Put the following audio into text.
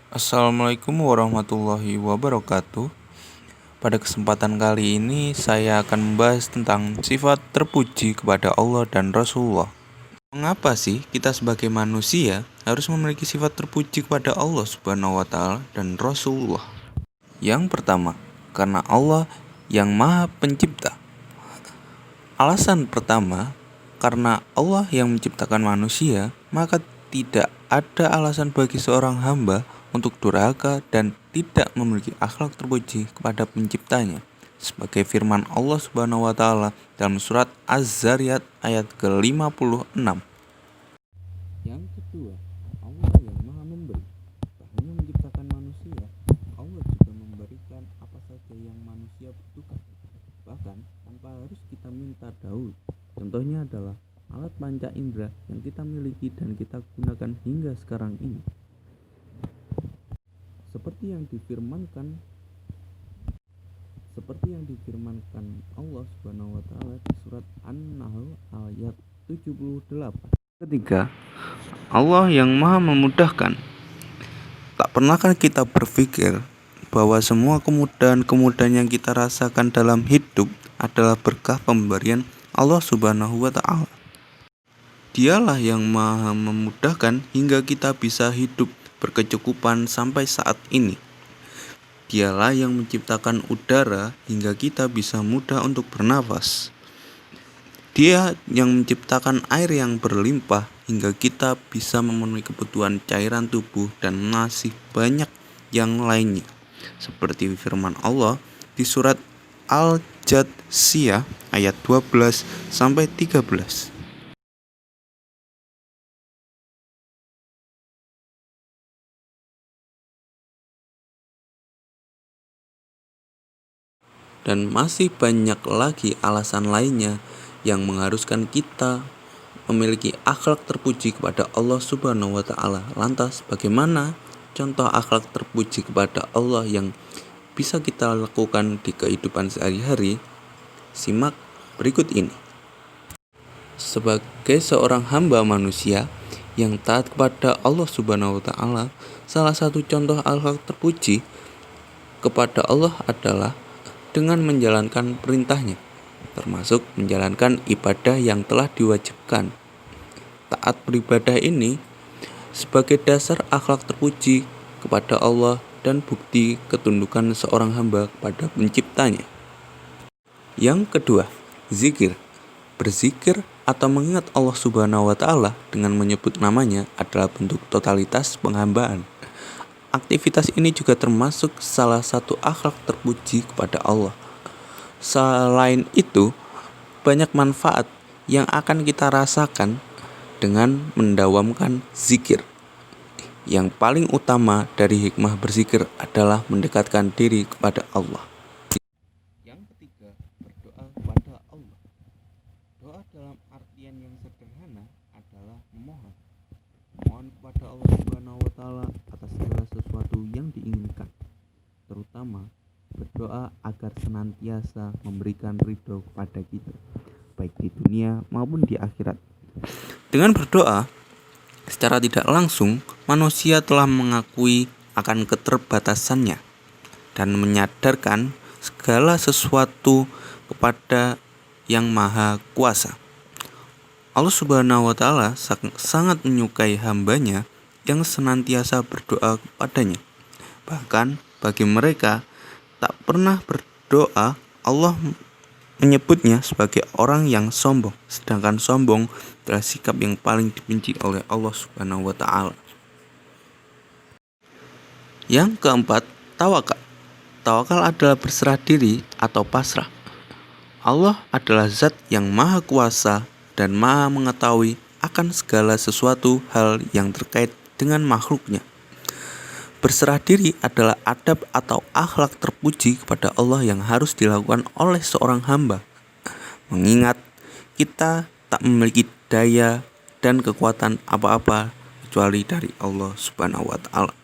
Assalamualaikum warahmatullahi wabarakatuh. Pada kesempatan kali ini saya akan membahas tentang sifat terpuji kepada Allah dan Rasulullah. Mengapa sih kita sebagai manusia harus memiliki sifat terpuji kepada Allah Subhanahu wa taala dan Rasulullah? Yang pertama, karena Allah yang Maha Pencipta. Alasan pertama, karena Allah yang menciptakan manusia, maka tidak ada alasan bagi seorang hamba untuk durhaka dan tidak memiliki akhlak terpuji kepada penciptanya. Sebagai firman Allah Subhanahu wa taala dalam surat Az-Zariyat ayat ke-56. Yang kedua, Allah yang Maha Memberi. Tak hanya menciptakan manusia, Allah juga memberikan apa saja yang manusia butuhkan. Bahkan tanpa harus kita minta dahulu. Contohnya adalah alat panca indera yang kita miliki dan kita gunakan hingga sekarang ini. Seperti yang difirmankan Allah Subhanahu wa taala di surat An-Nahl ayat 78. Ketiga, Allah yang Maha memudahkan. Tak pernahkah kita berpikir bahwa semua kemudahan-kemudahan yang kita rasakan dalam hidup adalah berkah pemberian Allah Subhanahu wa taala. Dialah yang Maha memudahkan hingga kita bisa hidup berkecukupan sampai saat ini. Dialah yang menciptakan udara hingga kita bisa mudah untuk bernafas. Dia yang menciptakan air yang berlimpah hingga kita bisa memenuhi kebutuhan cairan tubuh dan masih banyak yang lainnya. Seperti firman Allah di surat Al-Jathiyah ayat 12 sampai 13. Dan masih banyak lagi alasan lainnya yang mengharuskan kita memiliki akhlak terpuji kepada Allah Subhanahu wa taala. Lantas bagaimana contoh akhlak terpuji kepada Allah yang bisa kita lakukan di kehidupan sehari-hari? Simak berikut ini. Sebagai seorang hamba manusia yang taat kepada Allah Subhanahu wa taala, salah satu contoh akhlak terpuji kepada Allah adalah dengan menjalankan perintahnya, termasuk menjalankan ibadah yang telah diwajibkan. Taat beribadah ini sebagai dasar akhlak terpuji kepada Allah dan bukti ketundukan seorang hamba kepada penciptanya. Yang kedua, zikir. Berzikir atau mengingat Allah Subhanahu wa taala dengan menyebut namanya adalah bentuk totalitas penghambaan. Aktivitas ini juga termasuk salah satu akhlak terpuji kepada Allah. Selain itu, banyak manfaat yang akan kita rasakan dengan mendawamkan zikir. Yang paling utama dari hikmah berzikir adalah mendekatkan diri kepada Allah. Yang ketiga, berdoa kepada Allah. Doa dalam artian yang sederhana adalah memohon kepada Allah Subhanahu wa taala atas segala sesuatu yang diinginkan, terutama berdoa agar senantiasa memberikan ridho kepada kita, baik di dunia maupun di akhirat. Dengan berdoa, secara tidak langsung manusia telah mengakui akan keterbatasannya dan menyadarkan segala sesuatu kepada Yang Maha Kuasa. Allah Subhanahu wa taala sangat menyukai hambanya yang senantiasa berdoa kepadanya. Bahkan bagi mereka tak pernah berdoa, Allah menyebutnya sebagai orang yang sombong, sedangkan sombong adalah sikap yang paling dibenci oleh Allah Subhanahu wa taala. Yang keempat, tawakal. Tawakal adalah berserah diri atau pasrah. Allah adalah zat yang maha kuasa dan maha mengetahui akan segala sesuatu hal yang terkait dengan makhluknya. Berserah diri adalah adab atau akhlak terpuji kepada Allah yang harus dilakukan oleh seorang hamba. Mengingat kita tak memiliki daya dan kekuatan apa-apa kecuali dari Allah Subhanahu wa taala.